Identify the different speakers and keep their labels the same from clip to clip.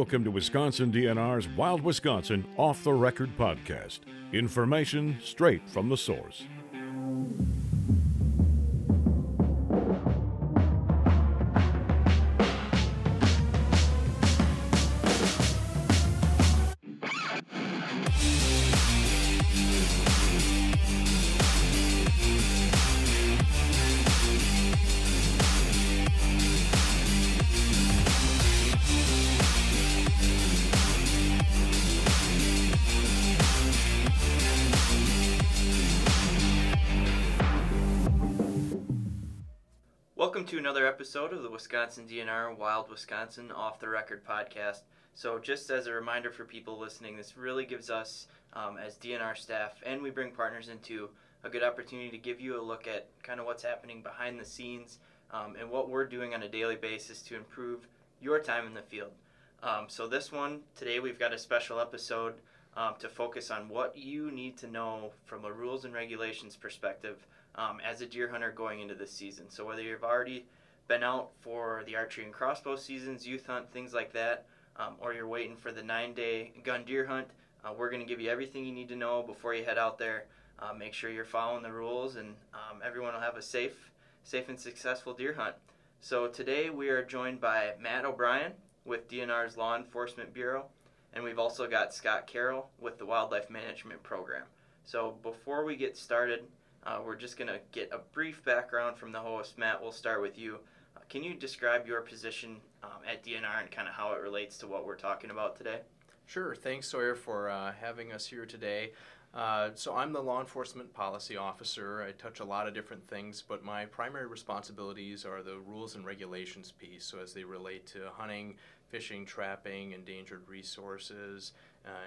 Speaker 1: Welcome to Wisconsin DNR's Wild Wisconsin Off the Record podcast. Information straight from the source.
Speaker 2: Welcome to another episode of the Wisconsin DNR Wild Wisconsin Off the Record podcast. So just as a reminder for people listening, this really gives us, as DNR staff, and we bring partners into a good opportunity to give you a look at kind of what's happening behind the scenes and what we're doing on a daily basis to improve your time in the field. So this one, today we've got a special episode to focus on what you need to know from a rules and regulations perspective as a deer hunter going into this season. So whether you've already been out for the archery and crossbow seasons, youth hunt, things like that, or you're waiting for the 9-day gun deer hunt, we're going to give you everything you need to know before you head out there. Make sure you're following the rules, and everyone will have a safe and successful deer hunt. So today we are joined by Matt O'Brien with DNR's Law Enforcement Bureau, and we've also got Scott Carroll with the Wildlife Management Program. So before we get started, we're just going to get a brief background from the host. Matt, we'll start with you. Can you describe your position at DNR and kind of how it relates to what we're talking about today?
Speaker 3: Sure. Thanks, Sawyer, for having us here today. So I'm the Law Enforcement Policy Officer. I touch a lot of different things, but my primary responsibilities are the rules and regulations piece, so as they relate to hunting, fishing, trapping, endangered resources,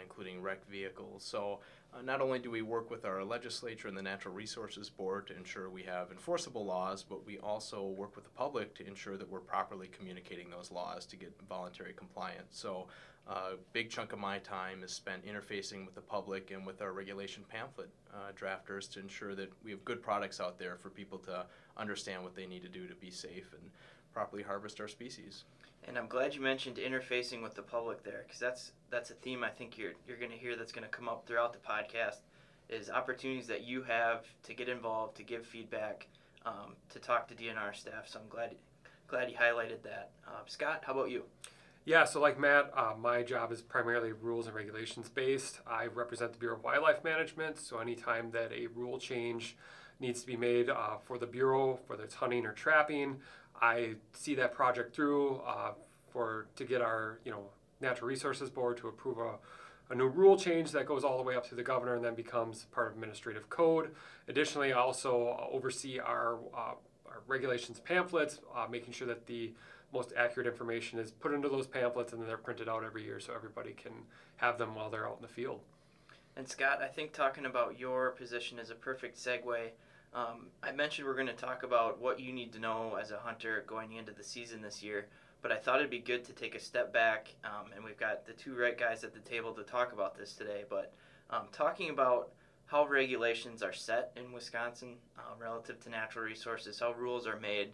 Speaker 3: including wrecked vehicles. So not only do we work with our legislature and the Natural Resources Board to ensure we have enforceable laws, but we also work with the public to ensure that we're properly communicating those laws to get voluntary compliance. So a big chunk of my time is spent interfacing with the public and with our regulation pamphlet drafters to ensure that we have good products out there for people to understand what they need to do to be safe and properly harvest our species.
Speaker 2: And I'm glad you mentioned interfacing with the public there, because that's a theme I think you're going to hear that's going to come up throughout the podcast, is opportunities that you have to get involved, to give feedback, to talk to DNR staff. So I'm glad you highlighted that. Scott, how about you?
Speaker 4: Yeah, so like Matt, my job is primarily rules and regulations based. I represent the Bureau of Wildlife Management, so anytime that a rule change needs to be made for the Bureau, whether it's hunting or trapping, I see that project through to get our Natural Resources Board to approve a new rule change that goes all the way up to the governor and then becomes part of administrative code. Additionally, I also oversee our regulations pamphlets, making sure that the most accurate information is put into those pamphlets and then they're printed out every year so everybody can have them while they're out in the field.
Speaker 2: And Scott, I think talking about your position is a perfect segue. I mentioned we're going to talk about what you need to know as a hunter going into the season this year, but I thought it'd be good to take a step back, and we've got the two right guys at the table to talk about this today, but talking about how regulations are set in Wisconsin relative to natural resources, how rules are made,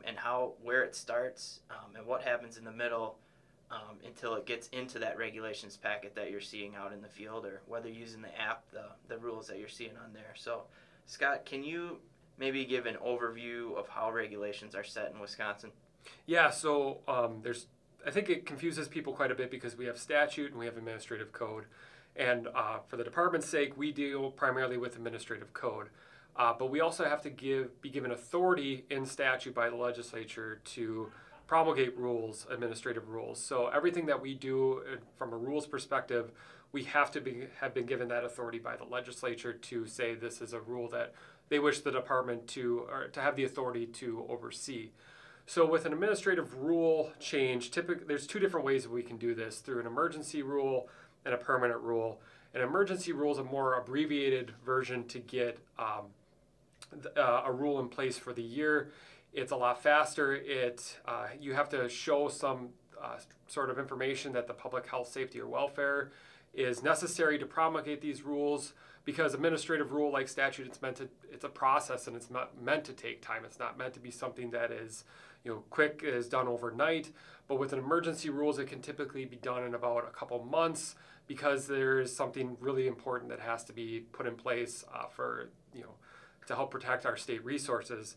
Speaker 2: and where it starts and what happens in the middle until it gets into that regulations packet that you're seeing out in the field, or whether using the app, the rules that you're seeing on there. So Scott, can you maybe give an overview of how regulations are set in Wisconsin?
Speaker 4: Yeah, so I think it confuses people quite a bit because we have statute and we have administrative code. And for the department's sake, we deal primarily with administrative code. But we also have to be given authority in statute by the legislature to promulgate rules, administrative rules. So everything that we do from a rules perspective, we have been given that authority by the legislature to say this is a rule that they wish the department to have the authority to oversee. So with an administrative rule change, typically there's two different ways that we can do this, through an emergency rule and a permanent rule. An emergency rule is a more abbreviated version to get a rule in place for the year. It's a lot faster. You have to show some sort of information that the public health, safety, or welfare is necessary to promulgate these rules, because administrative rule, like statute, it's a process and it's not meant to take time. It's not meant to be something that is quick is done overnight. But with an emergency rules, it can typically be done in about a couple months because there is something really important that has to be put in place for to help protect our state resources.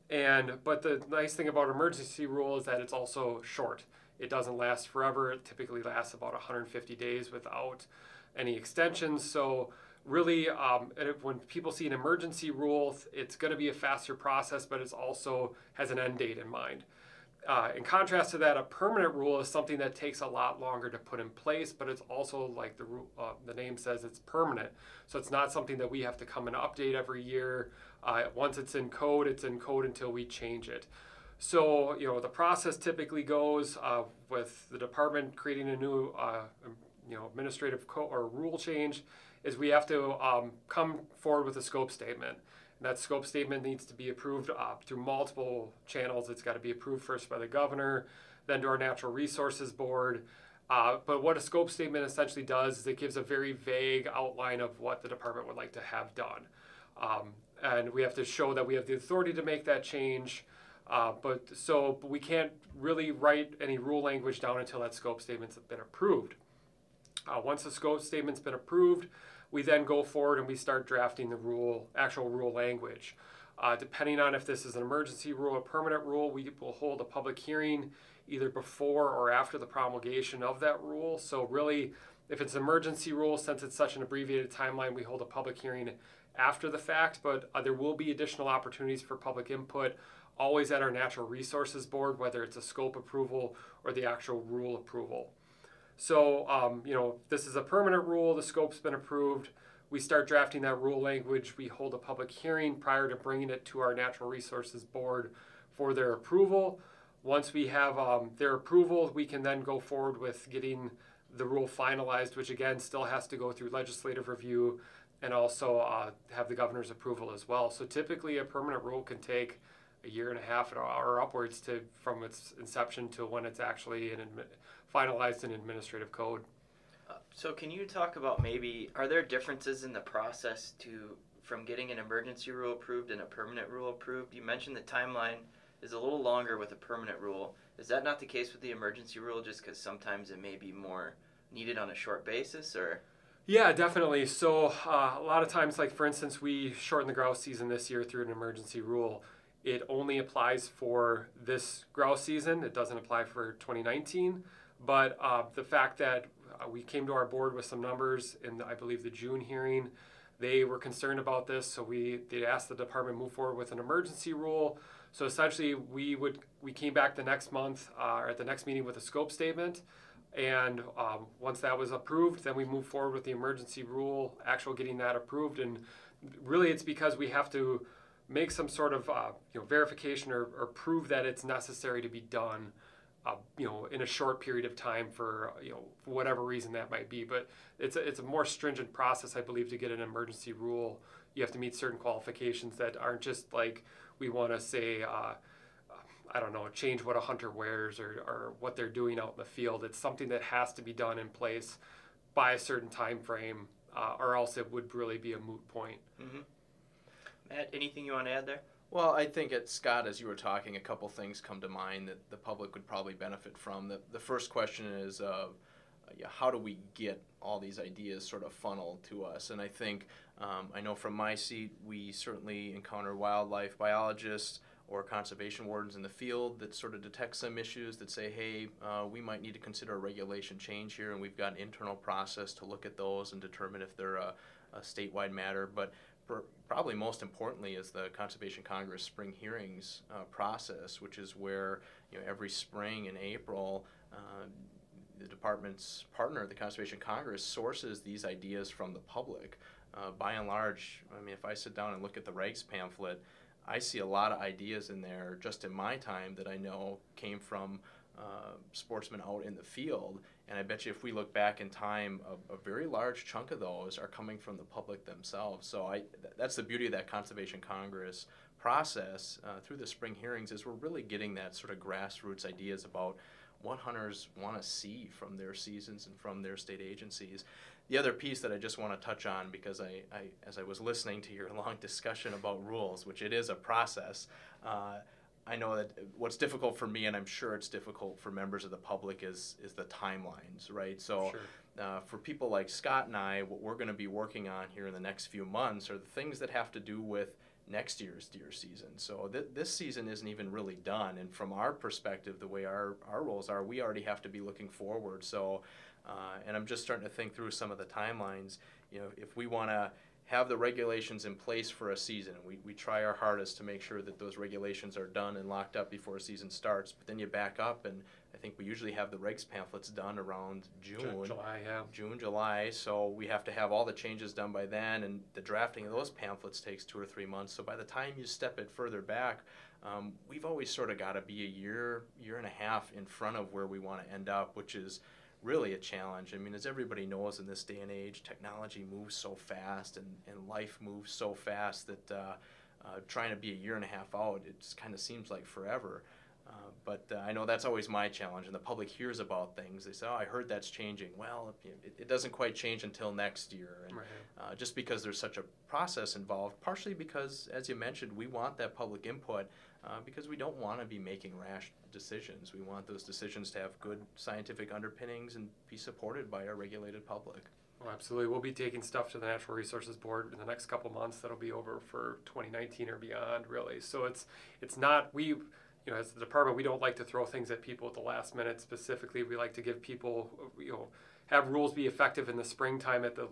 Speaker 4: But the nice thing about emergency rule is that it's also short. It doesn't last forever. It typically lasts about 150 days without any extensions. So really, when people see an emergency rule, it's going to be a faster process, but it also has an end date in mind. In contrast to that, a permanent rule is something that takes a lot longer to put in place, but it's also, like the name says, it's permanent. So it's not something that we have to come and update every year. Once it's in code until we change it. So, the process typically goes with the department creating a new, administrative code or rule change, is we have to come forward with a scope statement. And that scope statement needs to be approved through multiple channels. It's got to be approved first by the governor, then to our Natural Resources Board. But what a scope statement essentially does is it gives a very vague outline of what the department would like to have done. And we have to show that we have the authority to make that change. But we can't really write any rule language down until that scope statement's been approved. Once the scope statement's been approved, we then go forward and we start drafting the actual rule language. Depending on if this is an emergency rule or permanent rule, we will hold a public hearing either before or after the promulgation of that rule. So really, if it's an emergency rule, since it's such an abbreviated timeline, we hold a public hearing after the fact, but there will be additional opportunities for public input always at our Natural Resources Board, whether it's a scope approval or the actual rule approval. So, this is a permanent rule, the scope's been approved, we start drafting that rule language, we hold a public hearing prior to bringing it to our Natural Resources Board for their approval. Once we have their approval, we can then go forward with getting the rule finalized, which again still has to go through legislative review and also have the governor's approval as well. So typically a permanent rule can take a year and a half or upwards from its inception to when it's actually finalized in administrative code.
Speaker 2: So can you talk about are there differences in the process from getting an emergency rule approved and a permanent rule approved? You mentioned the timeline is a little longer with a permanent rule. Is that not the case with the emergency rule just because sometimes it may be more needed on a short basis, or?
Speaker 4: Yeah, definitely. So a lot of times, like for instance, we shortened the grouse season this year through an emergency rule. It only applies for this grouse season. It doesn't apply for 2019. But the fact that we came to our board with some numbers in, I believe, the June hearing, they were concerned about this. So they asked the department to move forward with an emergency rule. So essentially, we came back the next month or at the next meeting with a scope statement. And once that was approved, then we moved forward with the emergency rule, getting that approved. And really, it's because we have to make some sort of verification or prove that it's necessary to be done, in a short period of time for whatever reason that might be. But it's a more stringent process, I believe, to get an emergency rule. You have to meet certain qualifications that aren't just like we want to say, change what a hunter wears or what they're doing out in the field. It's something that has to be done in place by a certain time frame, or else it would really be a moot point.
Speaker 2: Mm-hmm. Matt, anything you want to add there?
Speaker 3: Well, I think, Scott, as you were talking, a couple things come to mind that the public would probably benefit from. The first question is, how do we get all these ideas sort of funneled to us? And I think, I know from my seat, we certainly encounter wildlife biologists or conservation wardens in the field that sort of detect some issues that say, hey, we might need to consider a regulation change here, and we've got an internal process to look at those and determine if they're a statewide matter. But probably most importantly is the Conservation Congress spring hearings process, which is where every spring in April the department's partner, the Conservation Congress, sources these ideas from the public. By and large, if I sit down and look at the regs pamphlet, I see a lot of ideas in there just in my time that I know came from sportsmen out in the field. And I bet you if we look back in time, a very large chunk of those are coming from the public themselves. So that's the beauty of that Conservation Congress process through the spring hearings, is we're really getting that sort of grassroots ideas about what hunters want to see from their seasons and from their state agencies. The other piece that I just want to touch on, because as I was listening to your long discussion about rules, which it is a process, I know that what's difficult for me, and I'm sure it's difficult for members of the public, is the timelines, right? So for people like Scott and I, what we're going to be working on here in the next few months are the things that have to do with next year's deer season. So this season isn't even really done, and from our perspective, the way our roles are, we already have to be looking forward. So, and I'm just starting to think through some of the timelines. You know, if we want to have the regulations in place for a season, and we try our hardest to make sure that those regulations are done and locked up before a season starts, but then you back up, and I think we usually have the regs pamphlets done around June, July, so we have to have all the changes done by then, and the drafting of those pamphlets takes 2 or 3 months. So by the time you step it further back, we've always sort of got to be a year and a half in front of where we want to end up, which is really a challenge. I mean, as everybody knows, in this day and age, technology moves so fast, and life moves so fast that trying to be a year and a half out, it just kind of seems like forever. But I know that's always my challenge, and the public hears about things. They say, oh, I heard that's changing. Well, it doesn't quite change until next year. And just because there's such a process involved, partially because, as you mentioned, we want that public input because we don't want to be making rash decisions. We want those decisions to have good scientific underpinnings and be supported by our regulated public.
Speaker 4: Oh, absolutely. We'll be taking stuff to the Natural Resources Board in the next couple months that'll be over for 2019 or beyond, really. So it's not, you know, as the department, we don't like to throw things at people at the last minute. Specifically, we like to give people, you know, have rules be effective in the springtime at the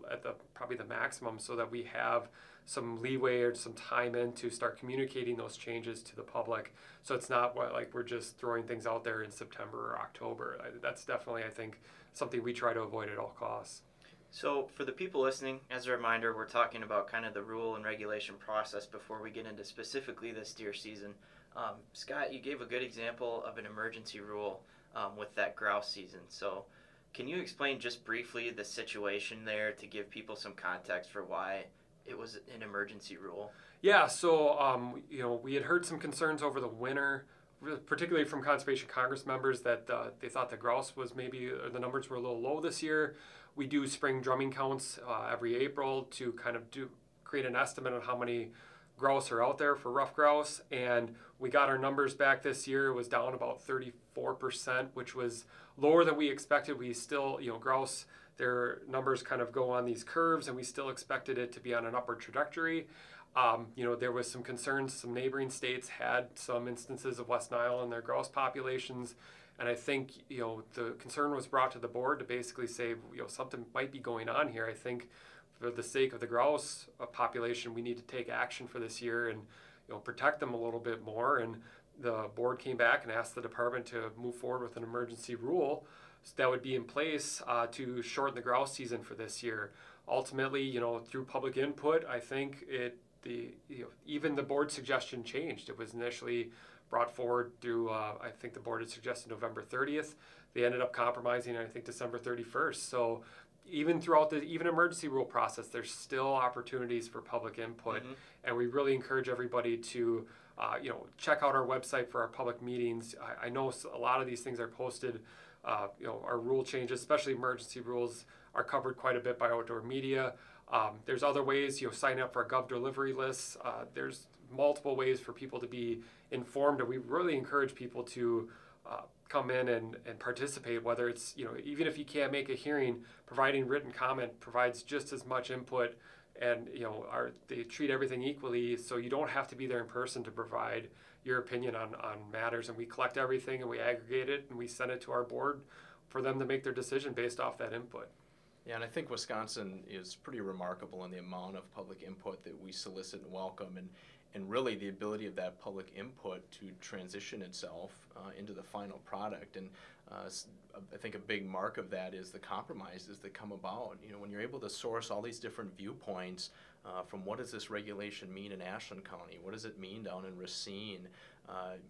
Speaker 4: probably the maximum, so that we have some leeway or some time in to start communicating those changes to the public. So it's not like we're just throwing things out there in September or October. That's definitely, I think, something we try to avoid at all costs.
Speaker 2: So for the people listening, as a reminder, we're talking about kind of the rule and regulation process before we get into specifically this deer season. Scott, you gave a good example of an emergency rule with that grouse season. So can you explain just briefly the situation there to give people some context for why it was an emergency rule?
Speaker 4: Yeah, so you know, we had heard some concerns over the winter, particularly from Conservation Congress members, that they thought the grouse was or the numbers were a little low this year. We do spring drumming counts every April to kind of create an estimate on how many grouse are out there for rough grouse, and we got our numbers back this year. It was down about 34%, which was lower than we expected. We still, you know, grouse, their numbers kind of go on these curves, and we still expected it to be on an upward trajectory. You know, there was some concerns. Some neighboring states had some instances of West Nile in their grouse populations, and I think, you know, the concern was brought to the board to basically say, you know, something might be going on here. I think for the sake of the grouse population, we need to take action for this year and, you know, protect them a little bit more. And the board came back and asked the department to move forward with an emergency rule that would be in place to shorten the grouse season for this year. Ultimately, you know, through public input, I think even the board suggestion changed. It was initially brought forward through, I think the board had suggested November 30th. They ended up compromising, I think, December 31st. So even throughout the emergency rule process, there's still opportunities for public input, and we really encourage everybody to you know, check out our website for our public meetings. I know a lot of these things are posted. You know, our rule changes, especially emergency rules, are covered quite a bit by outdoor media. There's other ways, you know, sign up for our Gov delivery lists. There's multiple ways for people to be informed, and we really encourage people to come in and participate, whether it's, you know, even if you can't make a hearing, providing written comment provides just as much input, and, you know, they treat everything equally, so you don't have to be there in person to provide your opinion on matters, and we collect everything and we aggregate it and we send it to our board for them to make their decision based off that input.
Speaker 3: Yeah, and I think Wisconsin is pretty remarkable in the amount of public input that we solicit and welcome, and really the ability of that public input to transition itself into the final product. And I think a big mark of that is the compromises that come about. You know, when you're able to source all these different viewpoints from what does this regulation mean in Ashland County, what does it mean down in Racine.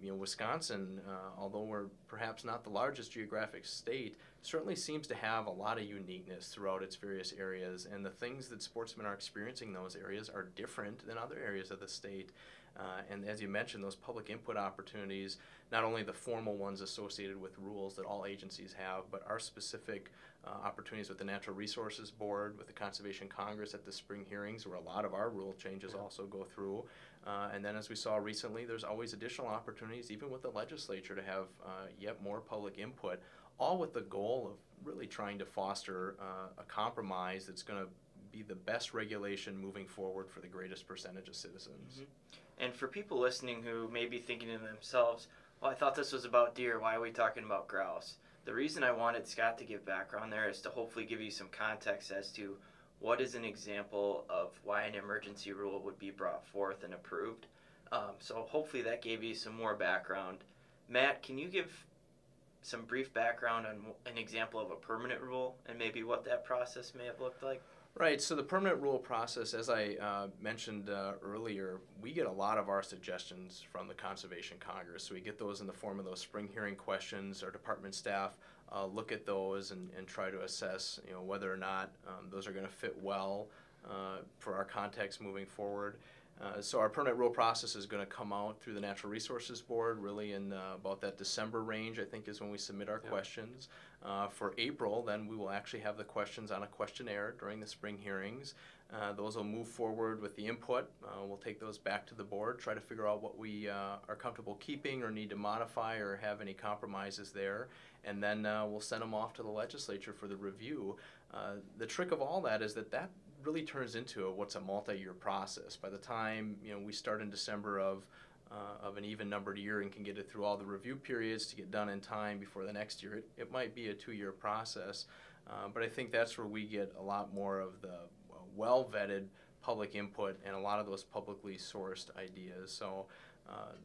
Speaker 3: You know, Wisconsin, although we're perhaps not the largest geographic state, certainly seems to have a lot of uniqueness throughout its various areas, and the things that sportsmen are experiencing in those areas are different than other areas of the state. And as you mentioned, those public input opportunities, not only the formal ones associated with rules that all agencies have, but our specific opportunities with the Natural Resources Board, with the Conservation Congress at the spring hearings, where a lot of our rule changes also go through. And then, as we saw recently, there's always additional opportunities, even with the legislature, to have yet more public input, all with the goal of really trying to foster a compromise that's going to be the best regulation moving forward for the greatest percentage of citizens.
Speaker 2: Mm-hmm. And for people listening who may be thinking to themselves, well, I thought this was about deer, why are we talking about grouse? The reason I wanted Scott to give background there is to hopefully give you some context as to what is an example of why an emergency rule would be brought forth and approved. So hopefully that gave you some more background. Matt, can you give some brief background on an example of a permanent rule and maybe what that process may have looked like?
Speaker 3: Right, so the permanent rule process, as I mentioned earlier, we get a lot of our suggestions from the Conservation Congress. So we get those in the form of those spring hearing questions. Our department staff look at those and try to assess, whether or not those are going to fit well for our context moving forward. So our permanent rule process is going to come out through the Natural Resources Board really in about that December range, I think, is when we submit our questions. For April, then we will actually have the questions on a questionnaire during the spring hearings. Those will move forward with the input. We'll take those back to the board, try to figure out what we are comfortable keeping or need to modify or have any compromises there, and then we'll send them off to the legislature for the review. The trick of all that is that really turns into what's a multi-year process. By the time we start in December of an even-numbered year and can get it through all the review periods to get done in time before the next year, it might be a 2-year process. But I think that's where we get a lot more of the well-vetted public input and a lot of those publicly sourced ideas. So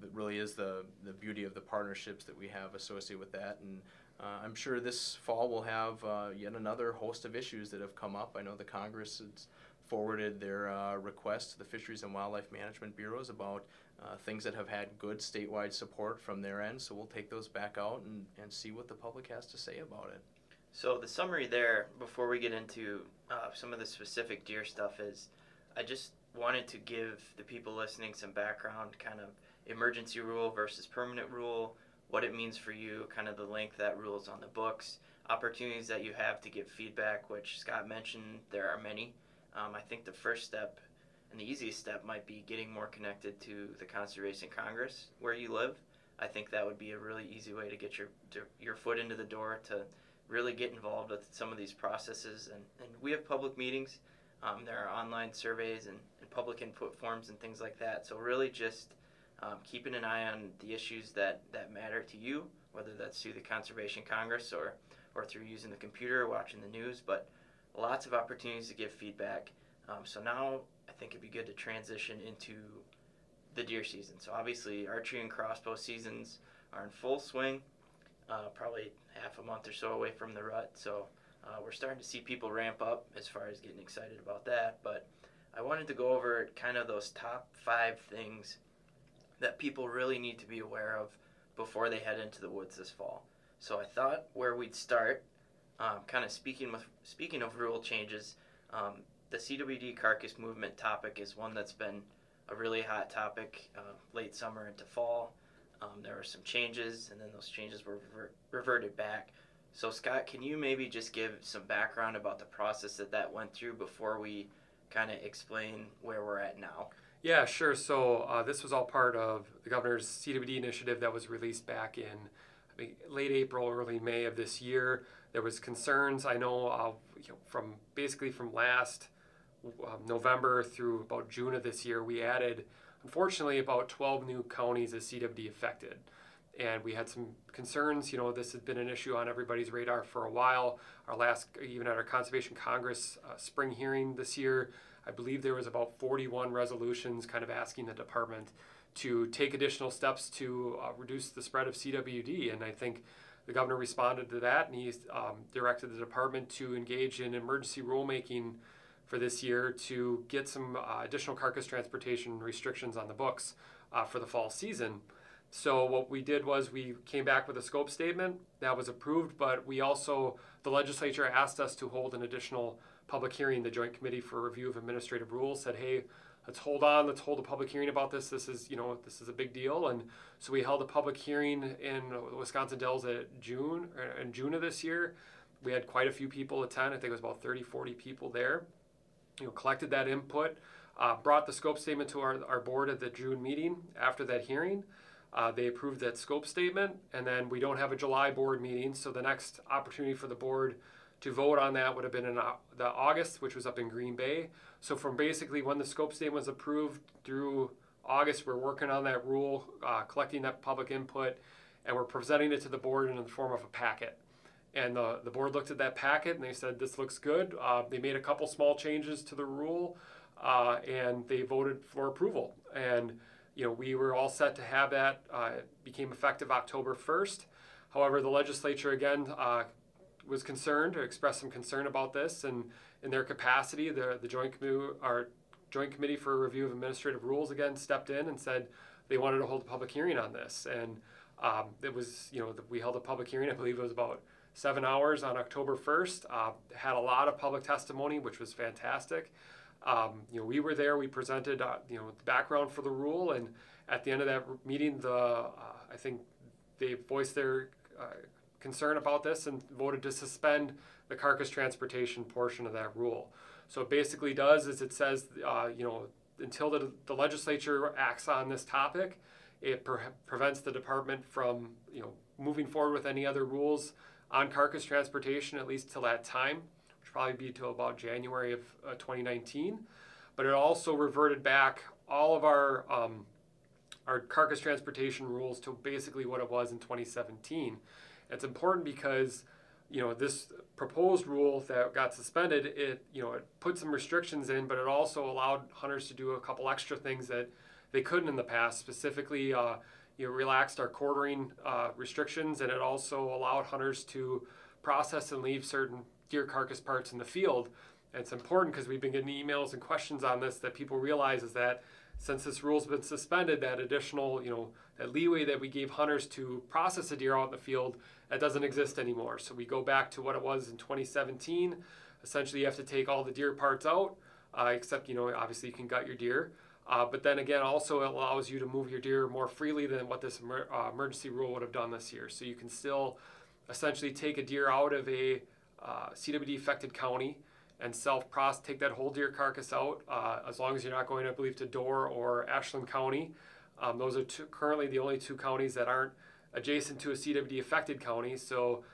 Speaker 3: that really is the beauty of the partnerships that we have associated with that. And I'm sure this fall we'll have yet another host of issues that have come up. I know the Congress has forwarded their request to the Fisheries and Wildlife Management Bureaus about things that have had good statewide support from their end. So we'll take those back out and see what the public has to say about it.
Speaker 2: So the summary there, before we get into some of the specific deer stuff, is I just wanted to give the people listening some background, kind of emergency rule versus permanent rule, what it means for you, kind of the length that rule is on the books, opportunities that you have to give feedback, which Scott mentioned there are many. I think the first step and the easiest step might be getting more connected to the Conservation Congress where you live. I think that would be a really easy way to get your foot into the door to really get involved with some of these processes. And we have public meetings. There are online surveys and public input forms and things like that. So really just keeping an eye on the issues that matter to you, whether that's through the Conservation Congress or through using the computer or watching the news, but lots of opportunities to give feedback. So now I think it'd be good to transition into the deer season. So obviously archery and crossbow seasons are in full swing, probably half a month or so away from the rut. So we're starting to see people ramp up as far as getting excited about that. But I wanted to go over kind of those top 5 things that people really need to be aware of before they head into the woods this fall. So I thought where we'd start, kind of speaking of rule changes, the CWD carcass movement topic is one that's been a really hot topic late summer into fall. There were some changes, and then those changes were reverted back. So Scott, can you maybe just give some background about the process that went through before we kind of explain where we're at now?
Speaker 4: Yeah, sure. So this was all part of the governor's CWD initiative that was released back in late April, early May of this year. There was concerns, I know, from last November through about June of this year, we added, unfortunately, about 12 new counties as CWD affected. And we had some concerns. This has been an issue on everybody's radar for a while. Even at our Conservation Congress spring hearing this year, I believe there was about 41 resolutions kind of asking the department to take additional steps to reduce the spread of CWD. And I think the governor responded to that, and he directed the department to engage in emergency rulemaking for this year to get some additional carcass transportation restrictions on the books for the fall season. So what we did was we came back with a scope statement that was approved, but the legislature asked us to hold an additional public hearing. The Joint Committee for Review of Administrative Rules said, hey, let's hold a public hearing about this. This is a big deal. And so we held a public hearing in Wisconsin Dells in June of this year. We had quite a few people attend. I think it was about 30, 40 people there. Collected that input. brought the scope statement to our board at the June meeting. After that hearing, they approved that scope statement, and then we don't have a July board meeting, so the next opportunity for the board to vote on that would have been in the August, which was up in Green Bay. So from basically when the scope statement was approved through August, we're working on that rule, collecting that public input, and we're presenting it to the board in the form of a packet. And the board looked at that packet and they said, this looks good. They made a couple small changes to the rule, and they voted for approval. And we were all set to have that. It became effective October 1st. However, the legislature again was concerned, or expressed some concern about this, and in their capacity, the Joint Committee for Review of Administrative Rules again stepped in and said they wanted to hold a public hearing on this. And it was, we held a public hearing, I believe it was about 7 hours on October 1st. Had a lot of public testimony, which was fantastic. We were there, we presented, the background for the rule, and at the end of that meeting, I think they voiced their concern about this and voted to suspend the carcass transportation portion of that rule. So it basically does is it says, until the legislature acts on this topic, it prevents the department from, moving forward with any other rules on carcass transportation, at least till that time, which will probably be till about January of 2019. But it also reverted back all of our carcass transportation rules to basically what it was in 2017. It's important because this proposed rule that got suspended, it put some restrictions in, but it also allowed hunters to do a couple extra things that they couldn't in the past. Specifically, relaxed our quartering restrictions, and it also allowed hunters to process and leave certain deer carcass parts in the field. And it's important because we've been getting emails and questions on this, that people realize is that since this rule's been suspended, that additional, that leeway that we gave hunters to process a deer out in the field, that doesn't exist anymore. So we go back to what it was in 2017. Essentially, you have to take all the deer parts out, except, obviously you can gut your deer. But then again, also it allows you to move your deer more freely than what this emergency rule would have done this year. So you can still essentially take a deer out of a CWD affected county and take that whole deer carcass out, as long as you're not going, I believe, to Door or Ashland County. Those are currently the only two counties that aren't adjacent to a CWD affected county. So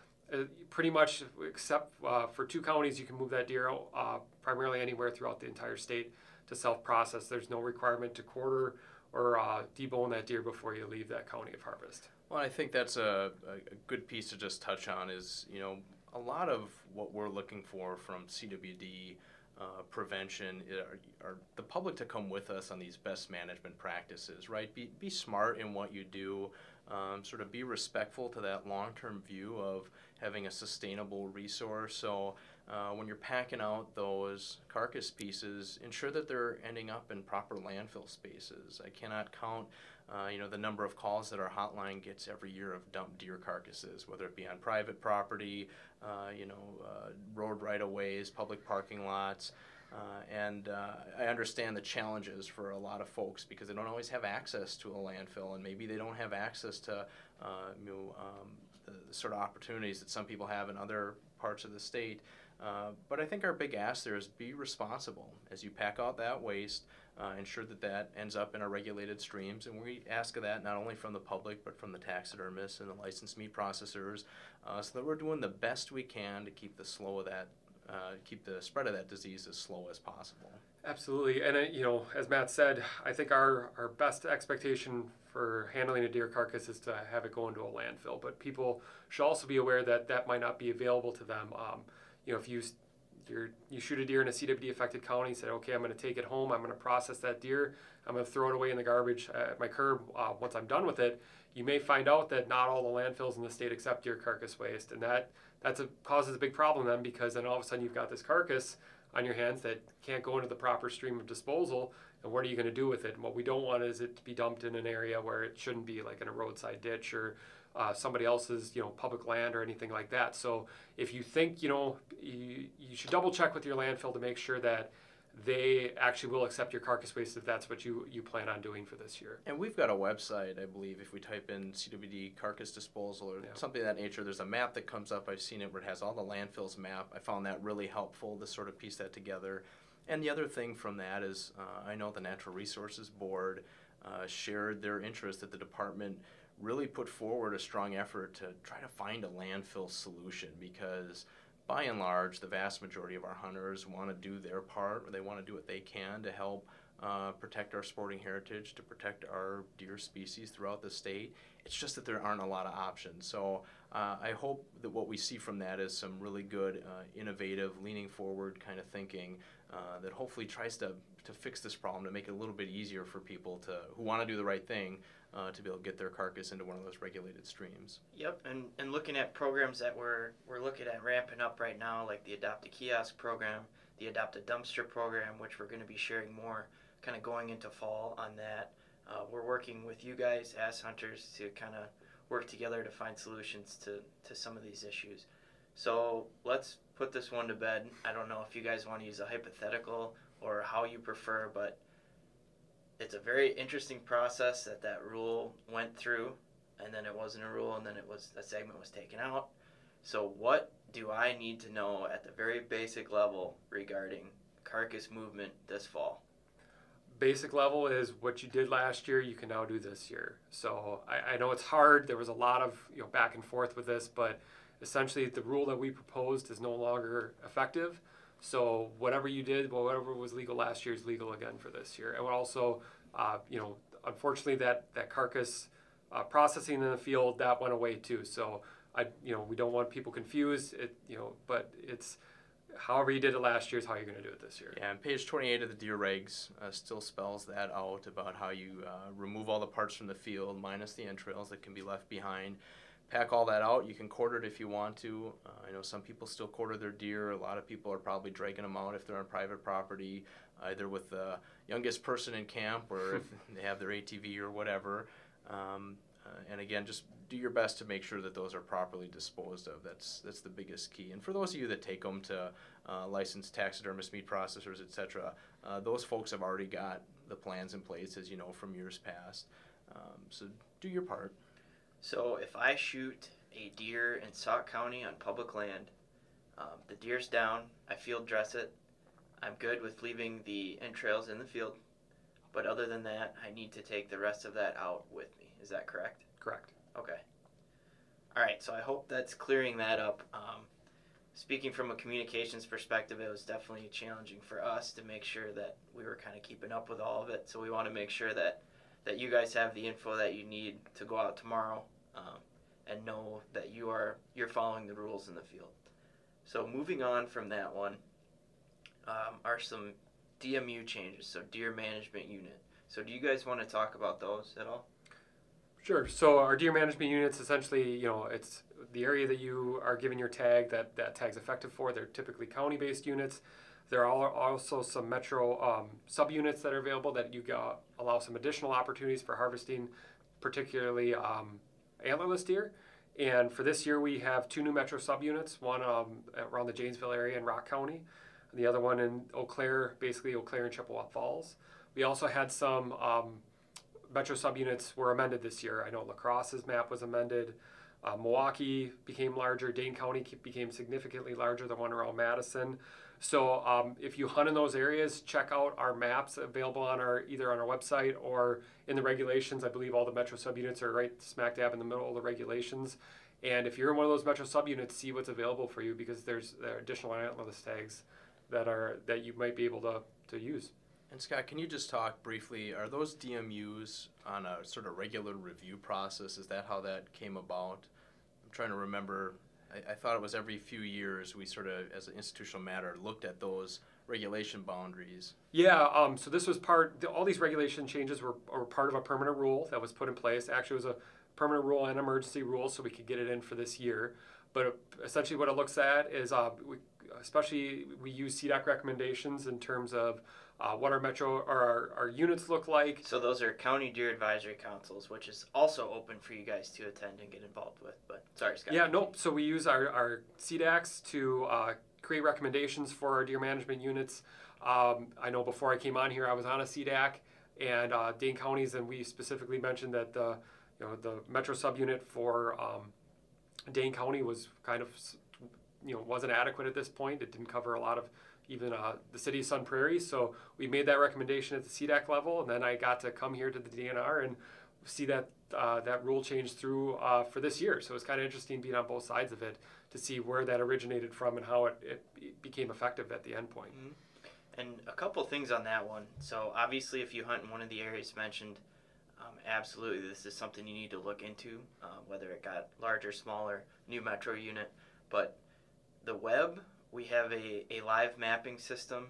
Speaker 4: pretty much, except for two counties, you can move that deer out primarily anywhere throughout the entire state to self-process. There's no requirement to quarter or debone that deer before you leave that county of harvest.
Speaker 3: Well, I think that's a good piece to just touch on is, a lot of what we're looking for from CWD prevention are the public to come with us on these best management practices, right? Be smart in what you do, sort of be respectful to that long-term view of having a sustainable resource. So when you're packing out those carcass pieces, ensure that they're ending up in proper landfill spaces. I cannot count the number of calls that our hotline gets every year of dumped deer carcasses, whether it be on private property, road right-of-ways, public parking lots. And I understand the challenges for a lot of folks because they don't always have access to a landfill, and maybe they don't have access to the sort of opportunities that some people have in other parts of the state. But I think our big ask there is be responsible as you pack out that waste. Ensure that ends up in our regulated streams, and we ask of that not only from the public but from the taxidermists and the licensed meat processors, so that we're doing the best we can to keep the spread of that disease as slow as possible.
Speaker 4: Absolutely, and as Matt said, I think our best expectation for handling a deer carcass is to have it go into a landfill. But people should also be aware that that might not be available to them. If you shoot a deer in a CWD affected county, say, okay, I'm going to take it home, I'm going to process that deer, I'm going to throw it away in the garbage at my curb. Once I'm done with it, you may find out that not all the landfills in the state accept deer carcass waste, and that causes a big problem then, because then all of a sudden you've got this carcass on your hands that can't go into the proper stream of disposal, and what are you going to do with it? And what we don't want is it to be dumped in an area where it shouldn't be, like in a roadside ditch or somebody else's public land or anything like that. So if you think you should double check with your landfill to make sure that they actually will accept your carcass waste if that's what you plan on doing for this year.
Speaker 3: And we've got a website, I believe, if we type in CWD carcass disposal or something of that nature, there's a map that comes up. I've seen it where it has all the landfills map. I found that really helpful to sort of piece that together. And the other thing from that is I know the Natural Resources Board shared their interest that the department really put forward a strong effort to try to find a landfill solution, because by and large the vast majority of our hunters want to do their part, or they want to do what they can to help protect our sporting heritage, to protect our deer species throughout the state. It's just that there aren't a lot of options. So I hope that what we see from that is some really good, innovative, leaning forward kind of thinking that hopefully tries to fix this problem, to make it a little bit easier for people who want to do the right thing to be able to get their carcass into one of those regulated streams.
Speaker 2: Yep, and looking at programs that we're looking at ramping up right now, like the Adopt a Kiosk program, the Adopt a Dumpster program, which we're going to be sharing more kind of going into fall on that. We're working with you guys as hunters to kind of work together to find solutions to some of these issues. So let's put this one to bed. I don't know if you guys want to use a hypothetical or how you prefer, but it's a very interesting process that rule went through, and then it wasn't a rule, and then a segment was taken out. So what do I need to know at the very basic level regarding carcass movement this fall?
Speaker 4: Basic level is what you did last year, you can now do this year. So I know it's hard. There was a lot of back and forth with this, but essentially the rule that we proposed is no longer effective. So whatever you did, whatever was legal last year is legal again for this year. And also, unfortunately, that carcass processing in the field, that went away too. So we don't want people confused. But it's however you did it last year is how you're going to do it this year.
Speaker 3: Yeah, and page 28 of the deer regs still spells that out about how you remove all the parts from the field minus the entrails that can be left behind. Pack all that out. You can quarter it if you want to. I know some people still quarter their deer. A lot of people are probably dragging them out if they're on private property, either with the youngest person in camp or if they have their ATV or whatever. And again, just do your best to make sure that those are properly disposed of. That's the biggest key. And for those of you that take them to licensed taxidermist, meat processors, etc., those folks have already got the plans in place, as you know, from years past. So do your part.
Speaker 2: So if I shoot a deer in Sauk County on public land, the deer's down, I field dress it, I'm good with leaving the entrails in the field, but other than that, I need to take the rest of that out with me. Is that correct?
Speaker 4: Correct.
Speaker 2: Okay. All right, so I hope that's clearing that up. Speaking from a communications perspective, it was definitely challenging for us to make sure that we were kind of keeping up with all of it. So we want to make sure that you guys have the info that you need to go out tomorrow and know that you're following the rules in the field. So moving on from that one are some DMU changes, so Deer Management Unit. So do you guys want to talk about those at all?
Speaker 4: Sure. So our deer management units, essentially, it's the area that you are given your tag that tag's effective for. They're typically county-based units. There are also some metro subunits that are available that you allow some additional opportunities for harvesting, particularly antlerless deer. And for this year, we have 2 new metro subunits, one around the Janesville area in Rock County, and the other one in Eau Claire, basically Eau Claire and Chippewa Falls. We also had some metro subunits were amended this year. I know La Crosse's map was amended. Milwaukee became larger. Dane County became significantly larger, the one around Madison. So if you hunt in those areas, check out our maps available on either on our website or in the regulations. I believe all the metro subunits are right smack dab in the middle of the regulations. And if you're in one of those metro subunits, see what's available for you, because there are additional antlerless tags that you might be able to use.
Speaker 3: And Scott, can you just talk briefly, are those DMUs on a sort of regular review process? Is that how that came about? I'm trying to remember. I thought it was every few years we sort of, as an institutional matter, looked at those regulation boundaries.
Speaker 4: Yeah, so this was all these regulation changes were part of a permanent rule that was put in place. Actually, it was a permanent rule and emergency rule, so we could get it in for this year. But essentially what it looks at is, we use CDOC recommendations in terms of what our metro or our units look like.
Speaker 2: So those are County Deer Advisory Councils, which is also open for you guys to attend and get involved with. But sorry, Scott.
Speaker 4: Yeah, nope. So we use our CDACs to create recommendations for our deer management units. I know before I came on here, I was on a CDAC and Dane Counties, and we specifically mentioned that the metro subunit for Dane County was kind of wasn't adequate at this point. It didn't cover a lot of even the city of Sun Prairie. So we made that recommendation at the CDAC level, and then I got to come here to the DNR and see that that rule change through for this year. So it's kind of interesting being on both sides of it to see where that originated from and how it became effective at the end point.
Speaker 2: Mm-hmm. And a couple things on that one. So obviously, if you hunt in one of the areas mentioned, absolutely this is something you need to look into, whether it got larger, smaller, new metro unit. But the web, we have a live mapping system.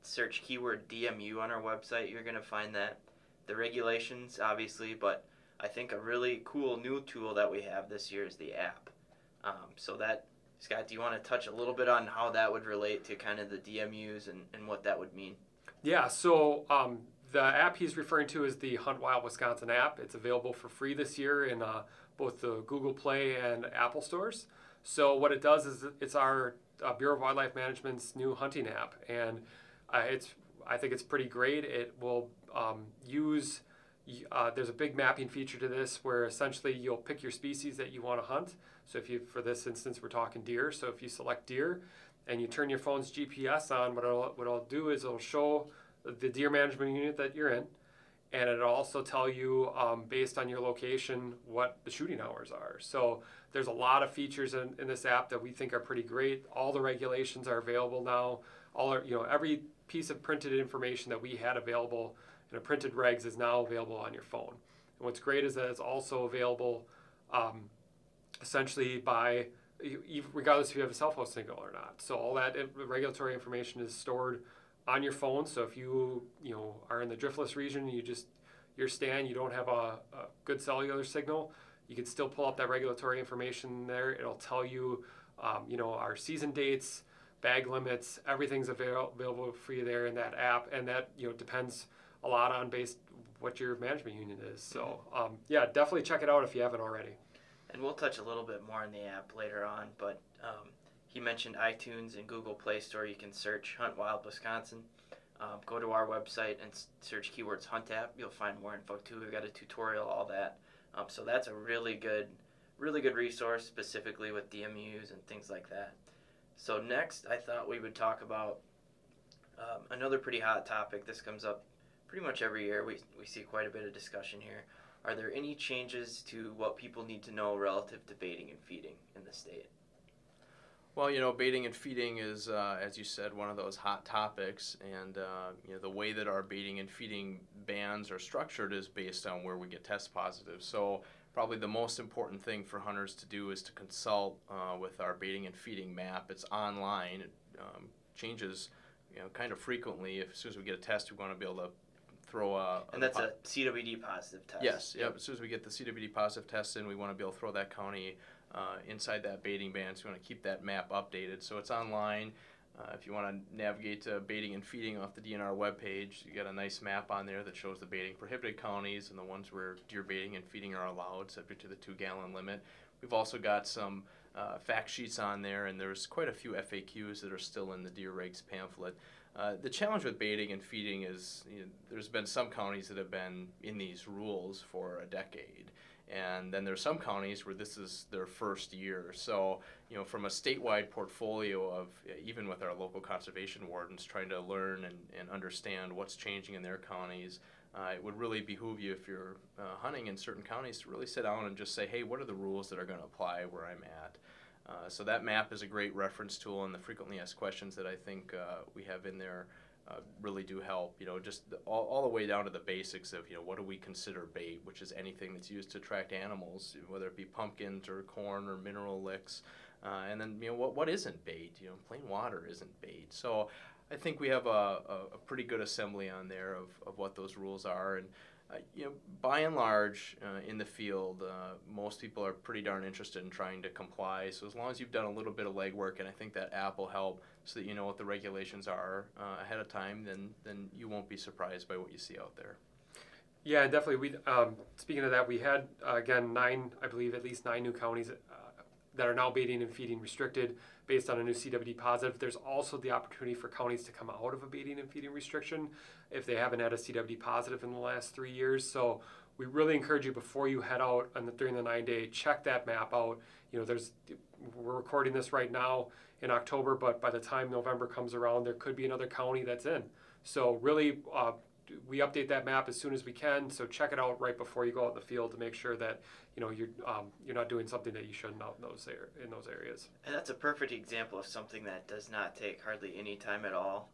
Speaker 2: Search keyword DMU on our website, you're going to find that. The regulations, obviously, but I think a really cool new tool that we have this year is the app. So that, Scott, do you want to touch a little bit on how that would relate to kind of the DMUs and what that would mean?
Speaker 4: Yeah, so the app he's referring to is the Hunt Wild Wisconsin app. It's available for free this year in both the Google Play and Apple stores. So what it does is it's our Bureau of Wildlife Management's new hunting app, and I think it's pretty great. It will use there's a big mapping feature to this where essentially you'll pick your species that you want to hunt. So if you, for this instance, we're talking deer. So if you select deer and you turn your phone's GPS on, what it'll do is it'll show the deer management unit that you're in, and it'll also tell you based on your location what the shooting hours are. So there's a lot of features in this app that we think are pretty great. All the regulations are available now. Every piece of printed information that we had available in a printed regs is now available on your phone. And what's great is that it's also available essentially by regardless if you have a cell phone signal or not. So all that regulatory information is stored on your phone. So if you are in the driftless region, your stand, you don't have a good cellular signal, you can still pull up that regulatory information there. It'll tell you, our season dates, bag limits, everything's available for you there in that app, and that depends a lot on what your management unit is. So yeah, definitely check it out if you haven't already.
Speaker 2: And we'll touch a little bit more on the app later on, but he mentioned iTunes and Google Play Store. You can search Hunt Wild Wisconsin. Go to our website and search keywords Hunt app. You'll find more info too. We've got a tutorial, all that. So that's a really good resource, specifically with DMUs and things like that. So next, I thought we would talk about another pretty hot topic. This comes up pretty much every year. We see quite a bit of discussion here. Are there any changes to what people need to know relative to baiting and feeding in the state?
Speaker 3: Well, baiting and feeding is, as you said, one of those hot topics, and the way that our baiting and feeding bans are structured is based on where we get test positive. So probably the most important thing for hunters to do is to consult with our baiting and feeding map. It's online. It changes, kind of frequently. As soon as we get a test, we want to be able to throw
Speaker 2: and that's a CWD positive test.
Speaker 3: Yes, yep. As soon as we get the CWD positive test in, we want to be able to throw that county inside that baiting ban. So we want to keep that map updated. So it's online. If you want to navigate to baiting and feeding off the DNR webpage, you got a nice map on there that shows the baiting prohibited counties and the ones where deer baiting and feeding are allowed, subject to the 2-gallon limit. We've also got some fact sheets on there, and there's quite a few FAQs that are still in the deer regs pamphlet. The challenge with baiting and feeding is there's been some counties that have been in these rules for a decade, and then there's some counties where this is their first year. So from a statewide portfolio of, even with our local conservation wardens trying to learn and understand what's changing in their counties, it would really behoove you, if you're hunting in certain counties, to really sit down and just say, hey, what are the rules that are going to apply where I'm at? So that map is a great reference tool, and the frequently asked questions that I think we have in there really do help. Just all the way down to the basics of what do we consider bait, which is anything that's used to attract animals, whether it be pumpkins or corn or mineral licks, and then what isn't bait. Plain water isn't bait. So I think we have a pretty good assembly on there of what those rules are, and by and large, in the field, most people are pretty darn interested in trying to comply. So as long as you've done a little bit of legwork, and I think that app will help so that you know what the regulations are ahead of time, then you won't be surprised by what you see out there.
Speaker 4: Yeah, definitely. We speaking of that, we had again at least nine new counties that are now baiting and feeding restricted based on a new CWD positive. There's also the opportunity for counties to come out of a baiting and feeding restriction if they haven't had a CWD positive in the last 3 years. So we really encourage you before you head out during the 9-day, check that map out. We're recording this right now in October, but by the time November comes around, there could be another county that's in. So really, we update that map as soon as we can. So check it out right before you go out in the field to make sure that you're not doing something that you shouldn't out in those areas.
Speaker 2: And that's a perfect example of something that does not take hardly any time at all.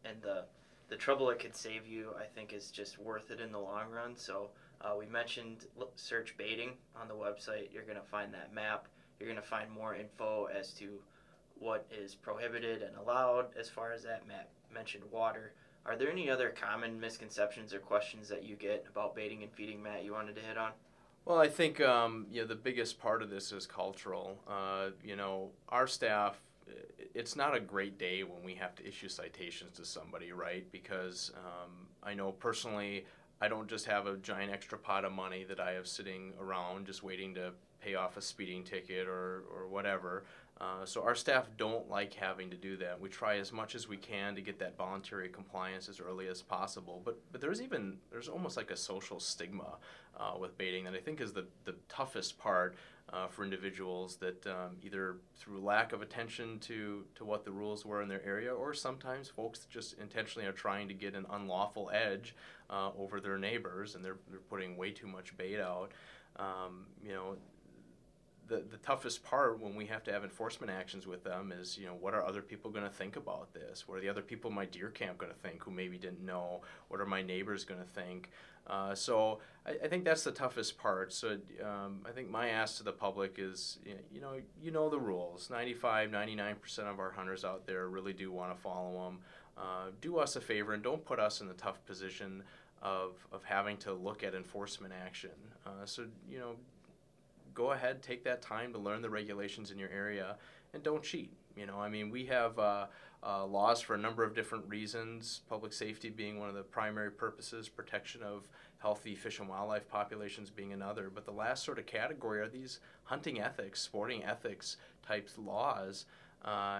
Speaker 2: And the trouble it could save you, I think, is just worth it in the long run. So we mentioned search baiting on the website. You're going to find that map. You're going to find more info as to what is prohibited and allowed as far as that map mentioned water. Are there any other common misconceptions or questions that you get about baiting and feeding, Matt, you wanted to hit on?
Speaker 3: Well, I think the biggest part of this is cultural. Our staff, it's not a great day when we have to issue citations to somebody, right? Because I know personally, I don't just have a giant extra pot of money that I have sitting around just waiting to pay off a speeding ticket or whatever. So our staff don't like having to do that. We try as much as we can to get that voluntary compliance as early as possible. But there's almost like a social stigma with baiting that I think is the toughest part for individuals that either through lack of attention to what the rules were in their area, or sometimes folks just intentionally are trying to get an unlawful edge over their neighbors, and they're putting way too much bait out. The toughest part when we have to have enforcement actions with them is, what are other people going to think about this? What are the other people in my deer camp going to think who maybe didn't know? What are my neighbors going to think? So I think that's the toughest part. So I think my ask to the public is, you know the rules. 99% of our hunters out there really do want to follow them. Do us a favor and don't put us in the tough position of having to look at enforcement action. Go ahead, take that time to learn the regulations in your area, and don't cheat. We have laws for a number of different reasons, public safety being one of the primary purposes, protection of healthy fish and wildlife populations being another. But the last sort of category are these hunting ethics, sporting ethics types laws.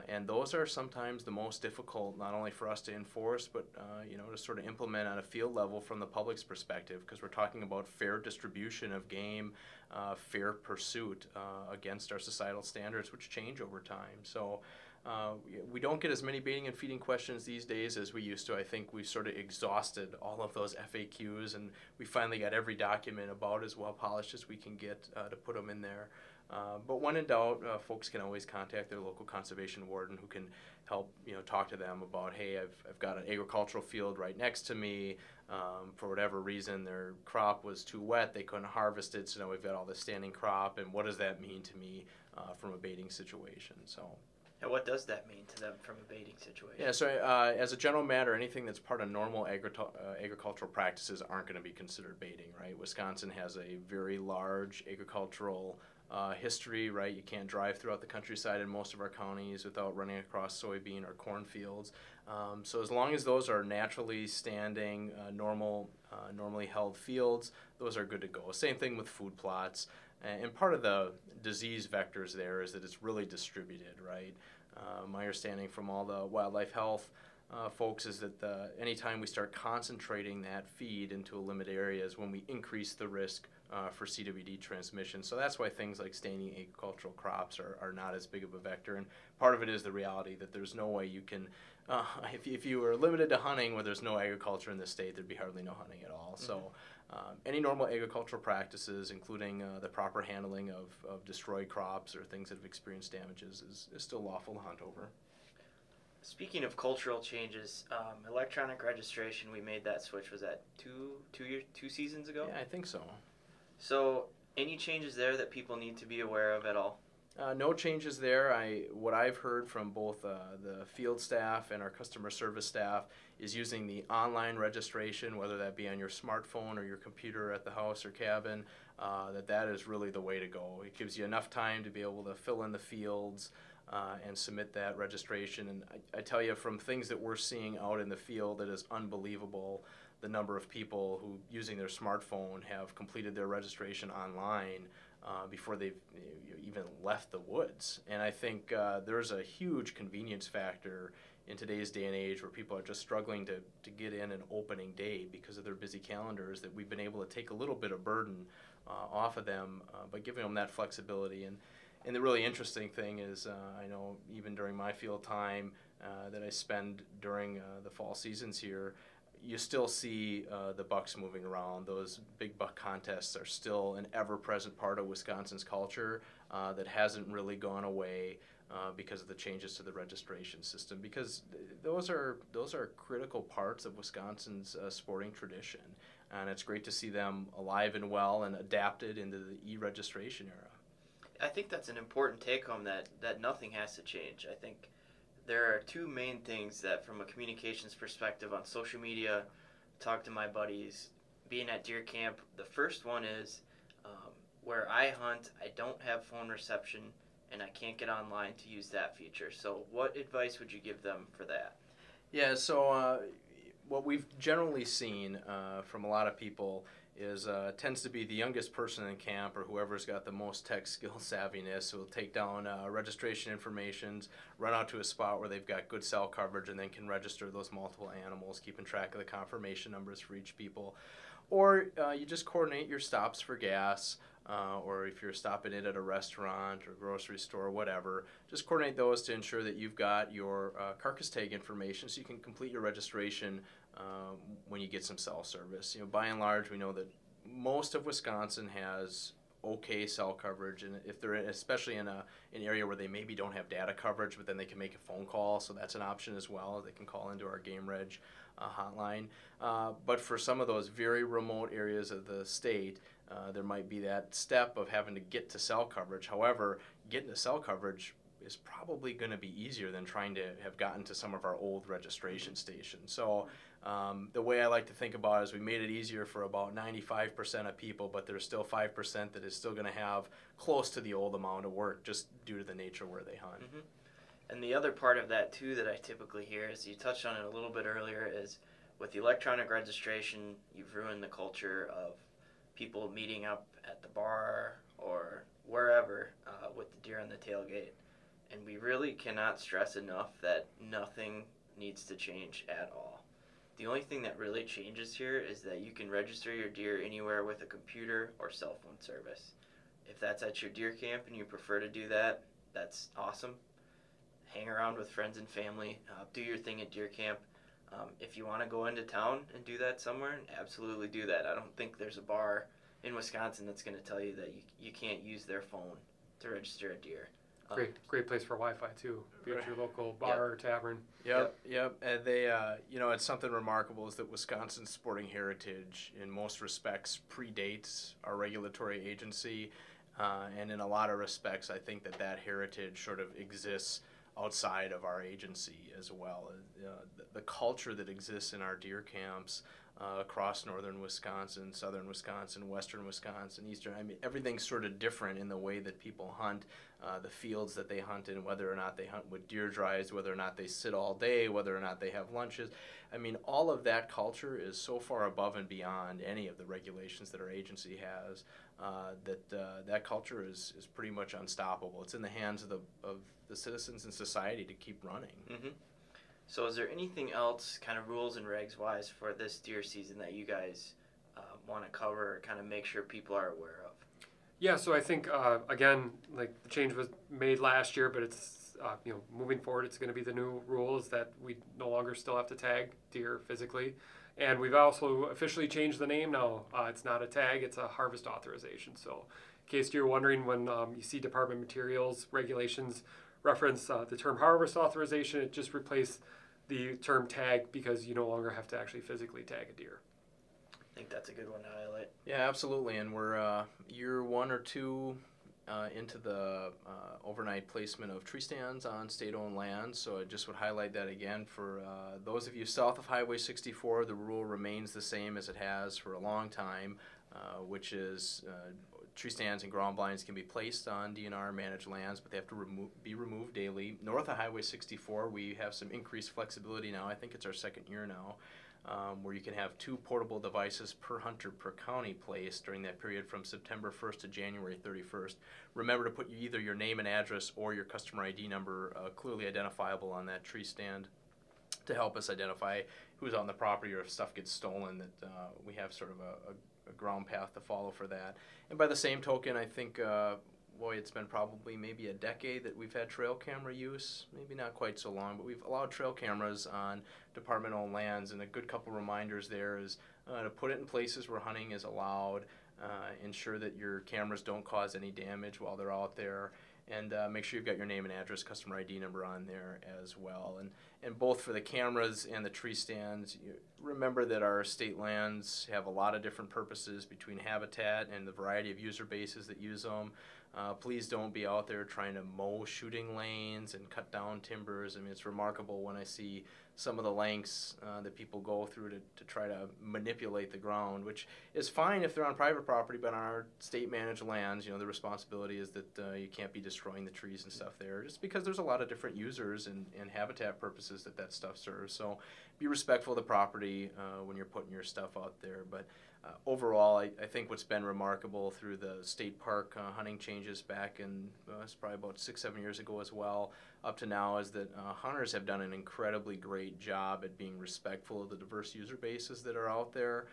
Speaker 3: And those are sometimes the most difficult, not only for us to enforce, but to sort of implement on a field level from the public's perspective, because we're talking about fair distribution of game, fair pursuit against our societal standards, which change over time. So we don't get as many baiting and feeding questions these days as we used to. I think we've sort of exhausted all of those FAQs, and we finally got every document about as well polished as we can get to put them in there. But when in doubt, folks can always contact their local conservation warden, who can help talk to them about, hey, I've got an agricultural field right next to me. For whatever reason, their crop was too wet, they couldn't harvest it, so now we've got all this standing crop, and what does that mean to me from a baiting situation? So.
Speaker 2: And what does that mean to them from a baiting situation?
Speaker 3: Yeah, so as a general matter, anything that's part of normal agricultural practices aren't going to be considered baiting, right? Wisconsin has a very large agricultural history, right? You can't drive throughout the countryside in most of our counties without running across soybean or cornfields. So as long as those are naturally standing, normally held fields, those are good to go. Same thing with food plots. And part of the disease vectors there is that it's really distributed, right? My understanding from all the wildlife health folks is that anytime we start concentrating that feed into a limited area is when we increase the risk for CWD transmission. So that's why things like standing agricultural crops are not as big of a vector. And part of it is the reality that there's no way you can, if you were limited to hunting where there's no agriculture in the state, there'd be hardly no hunting at all. Mm-hmm. So any normal agricultural practices, including the proper handling of destroyed crops or things that have experienced damages, is still lawful to hunt over.
Speaker 2: Speaking of cultural changes, electronic registration, we made that switch, was that two seasons ago?
Speaker 3: Yeah, I think so.
Speaker 2: So any changes there that people need to be aware of at all?
Speaker 3: No changes there. What I've heard from both the field staff and our customer service staff is using the online registration, whether that be on your smartphone or your computer at the house or cabin, that is really the way to go. It gives you enough time to be able to fill in the fields and submit that registration. And I tell you, from things that we're seeing out in the field, it is unbelievable the number of people who, using their smartphone, have completed their registration online before they've even left the woods. And I think there's a huge convenience factor in today's day and age where people are just struggling to get in an opening day because of their busy calendars, that we've been able to take a little bit of burden off of them by giving them that flexibility. And the really interesting thing is, I know even during my field time that I spend during the fall seasons here, you still see the bucks moving around. Those big buck contests are still an ever-present part of Wisconsin's culture that hasn't really gone away because of the changes to the registration system. Because those are critical parts of Wisconsin's sporting tradition, and it's great to see them alive and well and adapted into the e-registration era.
Speaker 2: I think that's an important take-home, that nothing has to change. I think there are two main things that, from a communications perspective on social media, talk to my buddies, being at deer camp. The first one is where I hunt, I don't have phone reception, and I can't get online to use that feature. So what advice would you give them for that?
Speaker 3: Yeah, so what we've generally seen from a lot of people is tends to be the youngest person in camp or whoever's got the most tech skill savviness who will take down registration information, run out to a spot where they've got good cell coverage, and then can register those multiple animals, keeping track of the confirmation numbers for each people. Or you just coordinate your stops for gas, or if you're stopping in at a restaurant or grocery store or whatever, just coordinate those to ensure that you've got your carcass tag information so you can complete your registration when you get some cell service. You know, by and large, we know that most of Wisconsin has okay cell coverage, and if they're especially in an area where they maybe don't have data coverage, but then they can make a phone call, so that's an option as well. They can call into our Game Reg hotline. But for some of those very remote areas of the state, there might be that step of having to get to cell coverage. However, getting to cell coverage is probably going to be easier than trying to have gotten to some of our old registration stations. So the way I like to think about it is we made it easier for about 95% of people, but there's still 5% that is still going to have close to the old amount of work just due to the nature where they hunt.
Speaker 2: Mm-hmm. And the other part of that, too, that I typically hear, is you touched on it a little bit earlier, is with the electronic registration, you've ruined the culture of people meeting up at the bar or wherever with the deer on the tailgate. And we really cannot stress enough that nothing needs to change at all. The only thing that really changes here is that you can register your deer anywhere with a computer or cell phone service. If that's at your deer camp and you prefer to do that, that's awesome. Hang around with friends and family, do your thing at deer camp. If you want to go into town and do that somewhere, absolutely do that. I don't think there's a bar in Wisconsin that's going to tell you that you can't use their phone to register a deer.
Speaker 4: Great place for Wi-Fi too. Be at your local bar or tavern.
Speaker 3: Yep. And they, it's something remarkable is that Wisconsin's sporting heritage, in most respects, predates our regulatory agency, and in a lot of respects, I think that heritage sort of exists outside of our agency as well. The culture that exists in our deer camps across northern Wisconsin, southern Wisconsin, western Wisconsin, eastern, everything's sort of different in the way that people hunt, the fields that they hunt in, whether or not they hunt with deer drives, whether or not they sit all day, whether or not they have lunches. All of that culture is so far above and beyond any of the regulations that our agency has that culture is pretty much unstoppable. It's in the hands of the citizens and society to keep running.
Speaker 2: Mm-hmm. So is there anything else, kind of rules and regs wise, for this deer season that you guys want to cover or kind of make sure people are aware of?
Speaker 4: Yeah, so I think, again, like the change was made last year, but it's, moving forward, it's going to be the new rules that we no longer still have to tag deer physically. And we've also officially changed the name now. It's not a tag, it's a harvest authorization. So in case you're wondering, when you see Department Materials regulations reference the term harvest authorization, it just replaced the term tag because you no longer have to actually physically tag a deer.
Speaker 2: I think that's a good one to highlight.
Speaker 3: Yeah, absolutely. And we're year 1 or 2 into the overnight placement of tree stands on state-owned land. So I just would highlight that again for those of you south of Highway 64. The rule remains the same as it has for a long time, which is tree stands and ground blinds can be placed on DNR managed lands, but they have to be removed daily. North of Highway 64, we have some increased flexibility now. I think it's our second year now. where you can have 2 portable devices per hunter per county placed during that period from September 1st to January 31st. Remember to put either your name and address or your customer ID number clearly identifiable on that tree stand to help us identify who's on the property, or if stuff gets stolen, that we have sort of a ground path to follow for that. And by the same token, I think, it's been probably maybe a decade that we've had trail camera use, maybe not quite so long, but we've allowed trail cameras on department-owned lands, and a good couple reminders there is to put it in places where hunting is allowed, ensure that your cameras don't cause any damage while they're out there, and make sure you've got your name and address, customer ID number on there as well. And both for the cameras and the tree stands, remember that our state lands have a lot of different purposes between habitat and the variety of user bases that use them. Please don't be out there trying to mow shooting lanes and cut down timbers. I mean, it's remarkable when I see some of the lengths that people go through to try to manipulate the ground, which is fine if they're on private property, but on our state-managed lands, the responsibility is that you can't be destroying the trees and stuff there, just because there's a lot of different users and habitat purposes that stuff serves. So be respectful of the property when you're putting your stuff out there. But overall, I think what's been remarkable through the state park hunting changes back in, it's probably about 6-7 years ago as well, up to now, is that hunters have done an incredibly great job at being respectful of the diverse user bases that are out there,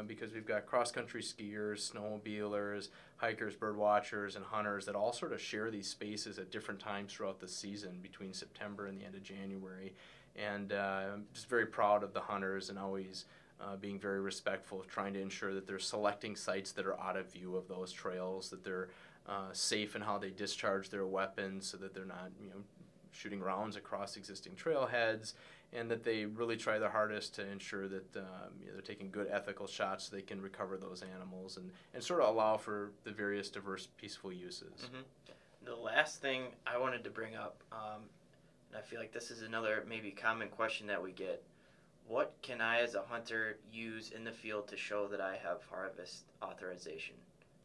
Speaker 3: because we've got cross-country skiers, snowmobilers, hikers, bird watchers, and hunters that all sort of share these spaces at different times throughout the season between September and the end of January. And I'm just very proud of the hunters, and always being very respectful of trying to ensure that they're selecting sites that are out of view of those trails, that they're safe in how they discharge their weapons, so that they're not shooting rounds across existing trailheads, and that they really try their hardest to ensure that they're taking good ethical shots so they can recover those animals and sort of allow for the various diverse peaceful uses.
Speaker 2: Mm-hmm. The last thing I wanted to bring up, and I feel like this is another maybe common question that we get: what can I as a hunter use in the field to show that I have harvest authorization?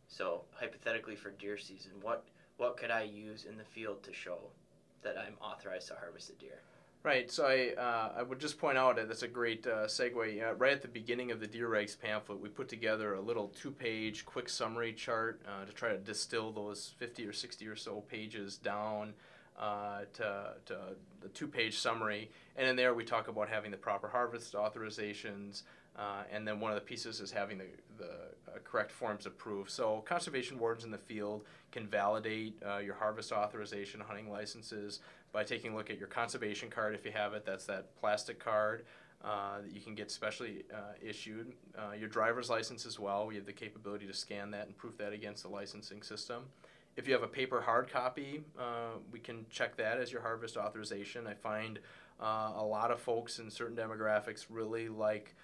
Speaker 2: So hypothetically for deer season, what could I use in the field to show that I'm authorized to harvest a deer?
Speaker 3: Right, so I would just point out that that's a great segue. Right at the beginning of the Deer Regs pamphlet, we put together a little 2-page quick summary chart to try to distill those 50 or 60 or so pages down to the 2-page summary. And in there we talk about having the proper harvest authorizations, and then one of the pieces is having the correct forms approved. So conservation wardens in the field can validate your harvest authorization hunting licenses by taking a look at your conservation card if you have it. That's that plastic card that you can get specially issued. Your driver's license as well. We have the capability to scan that and proof that against the licensing system. If you have a paper hard copy, we can check that as your harvest authorization. I find a lot of folks in certain demographics really like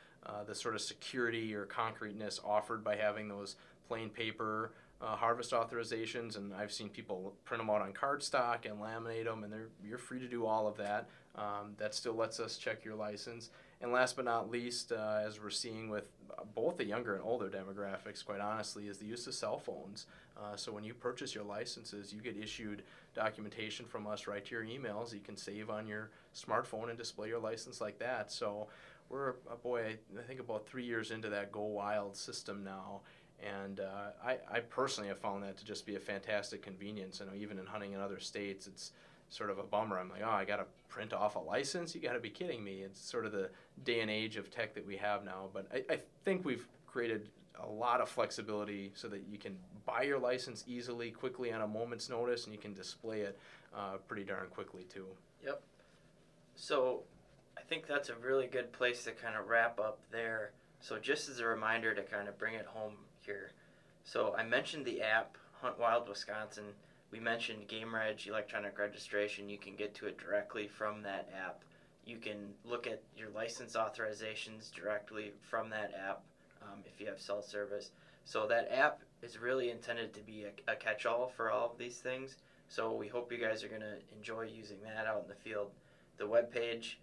Speaker 3: the sort of security or concreteness offered by having those plain paper harvest authorizations, and I've seen people print them out on cardstock and laminate them, and you're free to do all of that. That still lets us check your license. And last but not least, as we're seeing with both the younger and older demographics, quite honestly, is the use of cell phones. So when you purchase your licenses, you get issued documentation from us right to your emails. You can save on your smartphone and display your license like that. So we're, I think about 3 years into that Go Wild system now. And I personally have found that to just be a fantastic convenience. I know even in hunting in other states, it's sort of a bummer. I'm like, oh, I got to print off a license? You got to be kidding me. It's sort of the day and age of tech that we have now. But I think we've created a lot of flexibility so that you can buy your license easily, quickly on a moment's notice, and you can display it pretty darn quickly too.
Speaker 2: Yep. So I think that's a really good place to kind of wrap up there. So just as a reminder to kind of bring it home here. So I mentioned the app, Hunt Wild Wisconsin. We mentioned Game Reg, electronic registration. You can get to it directly from that app. You can look at your license authorizations directly from that app if you have cell service. So that app is really intended to be a catch-all for all of these things. So we hope you guys are going to enjoy using that out in the field. The webpage,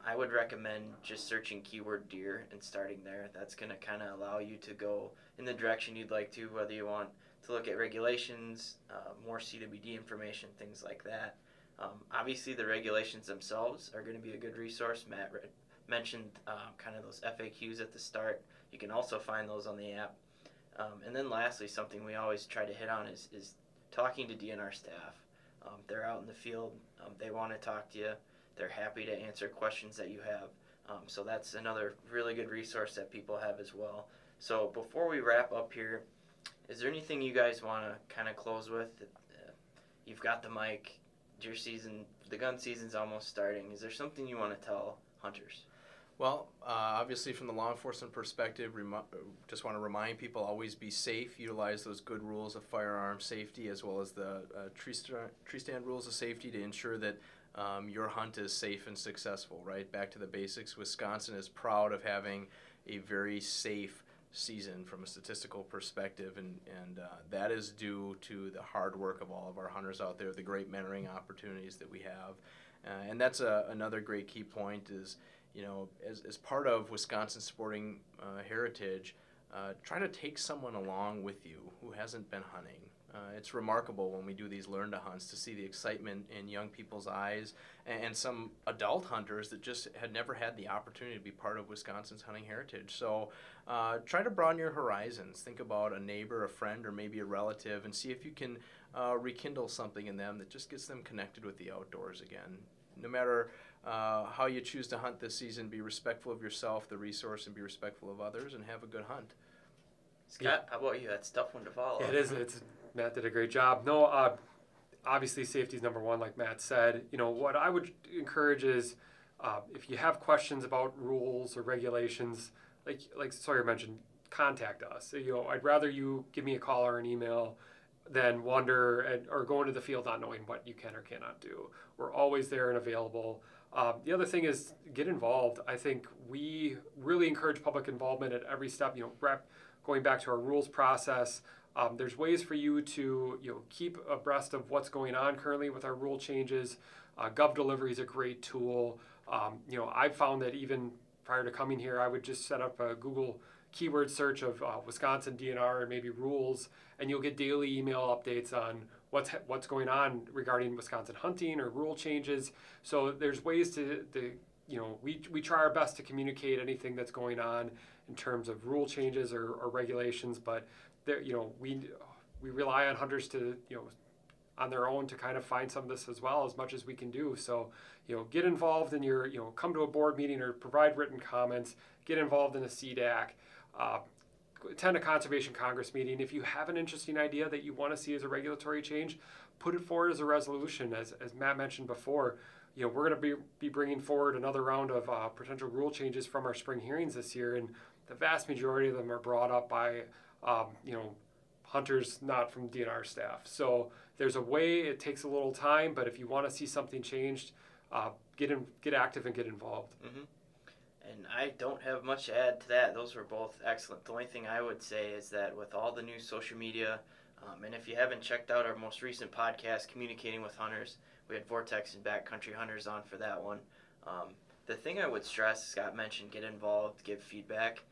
Speaker 2: I would recommend just searching keyword deer and starting there. That's going to kind of allow you to go in the direction you'd like to, whether you want to look at regulations, more CWD information, things like that. Obviously, the regulations themselves are going to be a good resource. Matt mentioned kind of those FAQs at the start. You can also find those on the app. And then lastly, something we always try to hit on is talking to DNR staff. They're out in the field. They want to talk to you. They're happy to answer questions that you have. So that's another really good resource that people have as well. So before we wrap up here, is there anything you guys want to kind of close with? You've got the mic. Your season, the gun season's almost starting. Is there something you want to tell hunters?
Speaker 3: Well, obviously from the law enforcement perspective, just want to remind people, always be safe, utilize those good rules of firearm safety as well as the tree stand rules of safety to ensure that your hunt is safe and successful, right? Back to the basics, Wisconsin is proud of having a very safe season from a statistical perspective, and that is due to the hard work of all of our hunters out there, the great mentoring opportunities that we have. And that's another great key point is, you know, as part of Wisconsin sporting heritage, try to take someone along with you who hasn't been hunting. It's remarkable when we do these learn to hunts to see the excitement in young people's eyes and some adult hunters that just had never had the opportunity to be part of Wisconsin's hunting heritage. So try to broaden your horizons. Think about a neighbor, a friend, or maybe a relative and see if you can rekindle something in them that just gets them connected with the outdoors again. No matter how you choose to hunt this season, be respectful of yourself, the resource, and be respectful of others, and have a good hunt.
Speaker 2: Scott, how about you? That's a tough one to follow.
Speaker 4: It is. Matt did a great job. No, obviously safety is number one, like Matt said. You know, what I would encourage is if you have questions about rules or regulations, like Sawyer mentioned, contact us. You know, I'd rather you give me a call or an email than wonder or go into the field not knowing what you can or cannot do. We're always there and available. The other thing is get involved. I think we really encourage public involvement at every step. You know, going back to our rules process, there's ways for you to keep abreast of what's going on currently with our rule changes. Gov Delivery is a great tool. I've found that even prior to coming here, I would just set up a Google keyword search of Wisconsin DNR and maybe rules, and you'll get daily email updates on what's going on regarding Wisconsin hunting or rule changes. So there's ways to we try our best to communicate anything that's going on in terms of rule changes or regulations, but there, we rely on hunters to on their own to kind of find some of this as well as much as we can do. So get involved in your come to a board meeting or provide written comments. Get involved in a CDAC. Attend a Conservation Congress meeting. If you have an interesting idea that you want to see as a regulatory change, put it forward as a resolution. As Matt mentioned before, we're going to be bringing forward another round of potential rule changes from our spring hearings this year, and the vast majority of them are brought up by hunters not from DNR staff. So there's a way. It takes a little time, but if you want to see something changed, get active and get involved.
Speaker 2: Mm-hmm. And I don't have much to add to that. Those were both excellent. The only thing I would say is that with all the new social media, and if you haven't checked out our most recent podcast, Communicating with Hunters, we had Vortex and Backcountry Hunters on for that one. The thing I would stress, Scott mentioned, get involved, give feedback.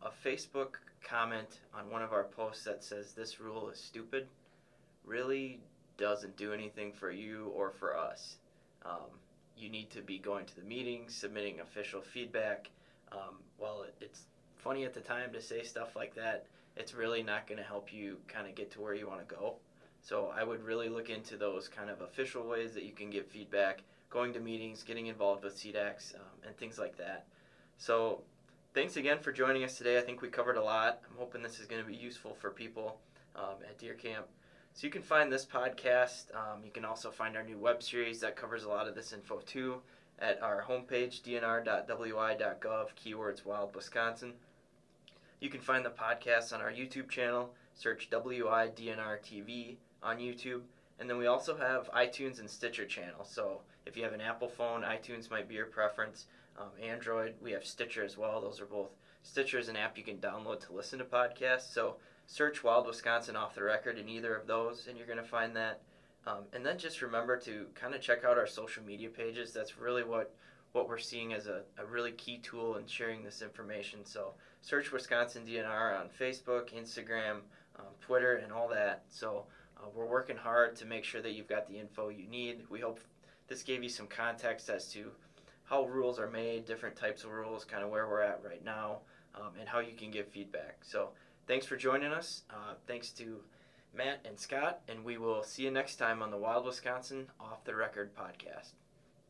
Speaker 2: A Facebook comment on one of our posts that says this rule is stupid really doesn't do anything for you or for us. You need to be going to the meetings, submitting official feedback. While it's funny at the time to say stuff like that, it's really not going to help you kind of get to where you want to go. So I would really look into those kind of official ways that you can give feedback, going to meetings, getting involved with CDACs, and things like that. So thanks again for joining us today. I think we covered a lot. I'm hoping this is going to be useful for people at deer camp. So you can find this podcast. You can also find our new web series that covers a lot of this info too at our homepage, dnr.wi.gov, keywords Wild Wisconsin. You can find the podcast on our YouTube channel. Search WIDNR TV on YouTube. And then we also have iTunes and Stitcher channels. So if you have an Apple phone, iTunes might be your preference. Android, we have Stitcher as well. Those are both. Stitcher is an app you can download to listen to podcasts. So search Wild Wisconsin Off the Record in either of those, and you're going to find that. And then just remember to kind of check out our social media pages. That's really what we're seeing as a really key tool in sharing this information. So search Wisconsin DNR on Facebook, Instagram, Twitter, and all that. So we're working hard to make sure that you've got the info you need. We hope this gave you some context as to how rules are made, different types of rules, kind of where we're at right now, and how you can give feedback. So thanks for joining us. Thanks to Matt and Scott, and we will see you next time on the Wild Wisconsin Off the Record podcast.